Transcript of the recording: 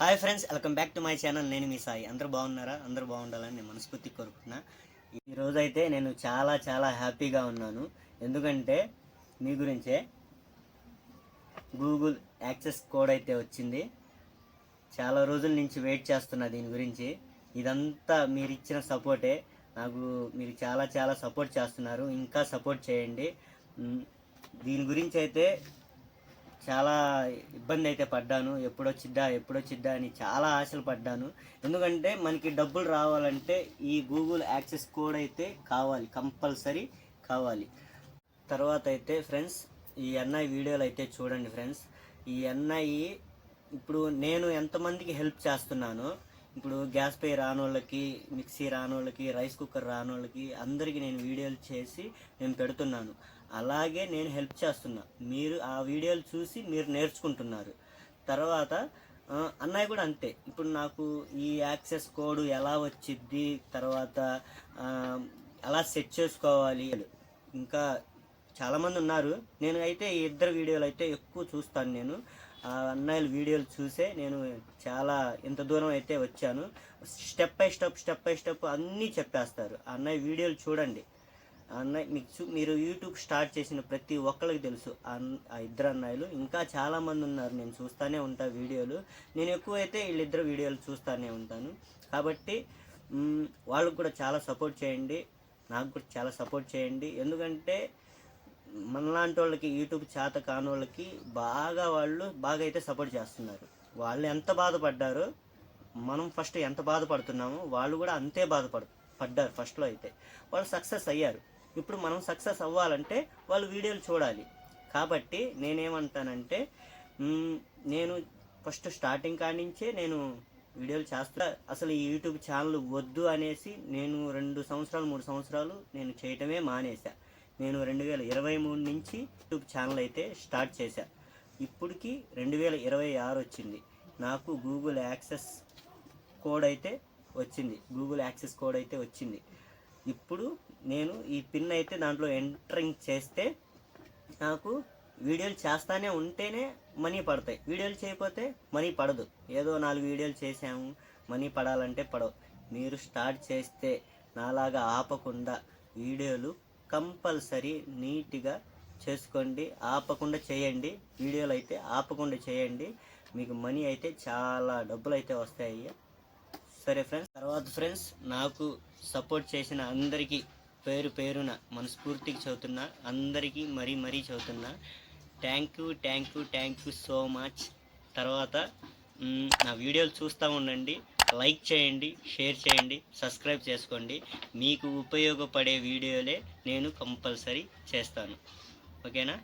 Hi friends, welcome back to my channel. నేను మీ సాయి. అందరూ బాగున్నారా? అందరూ బాగుండాలని నేను మనస్ఫూర్తిగా కోరుకుంటున్నా. ఈరోజైతే నేను చాలా చాలా హ్యాపీగా ఉన్నాను. ఎందుకంటే మీ గురించే గూగుల్ యాక్సెస్ కోడ్ అయితే వచ్చింది. చాలా రోజుల నుంచి వెయిట్ చేస్తున్నా దీని గురించి. ఇదంతా మీరు ఇచ్చిన సపోర్టే. నాకు మీరు చాలా చాలా సపోర్ట్ చేస్తున్నారు. ఇంకా సపోర్ట్ చేయండి. దీని గురించి అయితే చాలా ఇబ్బంది అయితే పడ్డాను. ఎప్పుడొచ్చిద్దా అని చాలా ఆశలు పడ్డాను. ఎందుకంటే మనకి డబ్బులు రావాలంటే ఈ గూగుల్ యాక్సెస్ కోడ్ అయితే కావాలి, కంపల్సరీ కావాలి. తర్వాత అయితే ఫ్రెండ్స్, ఈ ఎన్ఐ వీడియోలు అయితే చూడండి ఫ్రెండ్స్. ఈ ఎన్ఐ ఇప్పుడు నేను ఎంతమందికి హెల్ప్ చేస్తున్నానో, ఇప్పుడు గ్యాస్ పై రానోళ్ళకి, మిక్సీ రానోళ్ళకి, రైస్ కుక్కర్ రానోళ్ళకి అందరికీ నేను వీడియోలు చేసి నేను పెడుతున్నాను. అలాగే నేను హెల్ప్ చేస్తున్నా. మీరు ఆ వీడియోలు చూసి మీరు నేర్చుకుంటున్నారు. తర్వాత అన్నయ్య కూడా అంతే. ఇప్పుడు నాకు ఈ యాక్సెస్ కోడ్ ఎలా వచ్చిద్ది, తర్వాత ఎలా సెట్ చేసుకోవాలి, ఇంకా చాలామంది ఉన్నారు. నేను అయితే ఈ ఇద్దరు వీడియోలు అయితే ఎక్కువ చూస్తాను. నేను ఆ అన్నయ్యల వీడియోలు చూసే నేను చాలా ఇంత దూరం అయితే వచ్చాను. స్టెప్ బై స్టెప్ అన్నీ చెప్పేస్తారు. ఆ అన్నయ్య వీడియోలు చూడండి. అన్నయ్య మీరు యూట్యూబ్ స్టార్ట్ చేసిన ప్రతి ఒక్కరికి తెలుసు ఆ ఇద్దరు అన్నయ్యలు. ఇంకా చాలామంది ఉన్నారు. నేను చూస్తూనే ఉంటా వీడియోలు. నేను ఎక్కువైతే వీళ్ళిద్దరు వీడియోలు చూస్తూనే ఉంటాను. కాబట్టి వాళ్ళకు కూడా చాలా సపోర్ట్ చేయండి. నాకు కూడా చాలా సపోర్ట్ చేయండి. ఎందుకంటే మనలాంటి వాళ్ళకి, యూట్యూబ్ చేత కాని వాళ్ళకి వాళ్ళు బాగా అయితే సపోర్ట్ చేస్తున్నారు. వాళ్ళు ఎంత బాధపడ్డారో, మనం ఫస్ట్ ఎంత బాధపడుతున్నామో వాళ్ళు కూడా అంతే పడ్డారు. ఫస్ట్లో అయితే వాళ్ళు సక్సెస్ అయ్యారు. ఇప్పుడు మనం సక్సెస్ అవ్వాలంటే వాళ్ళు వీడియోలు చూడాలి. కాబట్టి నేనేమంటానంటే, నేను ఫస్ట్ స్టార్టింగ్ కాడి నుంచే నేను వీడియోలు చేస్తా. అసలు ఈ యూట్యూబ్ ఛానల్ వద్దు అనేసి నేను 2 సంవత్సరాలు 3 సంవత్సరాలు నేను చేయటమే మానేశా. నేను 2023 నుంచి యూట్యూబ్ ఛానల్ అయితే స్టార్ట్ చేశా. ఇప్పటికి 2026 వచ్చింది. నాకు గూగుల్ యాక్సెస్ కోడ్ అయితే వచ్చింది. ఇప్పుడు నేను ఈ పిన్ అయితే దాంట్లో ఎంటరింగ్ చేస్తే నాకు వీడియోలు చేస్తానే ఉంటేనే మనీ పడతాయి. వీడియోలు చేయకపోతే మనీ పడదు. ఏదో 4 వీడియోలు చేసాము, మనీ పడాలంటే పడవు. మీరు స్టార్ట్ చేస్తే నాలాగా ఆపకుండా వీడియోలు కంపల్సరీ నీట్గా చేసుకోండి. ఆపకుండా చేయండి. వీడియోలు అయితే ఆపకుండా చేయండి. మీకు మనీ అయితే చాలా డబ్బులు అయితే వస్తాయి. సరే ఫ్రెండ్స్. తర్వాత ఫ్రెండ్స్, నాకు సపోర్ట్ చేసిన అందరికీ పేరు పేరున మనస్ఫూర్తిగా చదువుతున్నా. అందరికీ మరీ చదువుతున్నా. Thank you so much. తర్వాత నా వీడియోలు చూస్తూ ఉండండి. లైక్ చేయండి, షేర్ చేయండి, సబ్స్క్రైబ్ చేసుకోండి. మీకు ఉపయోగపడే వీడియోలే నేను కంపల్సరీ చేస్తాను. ఓకేనా?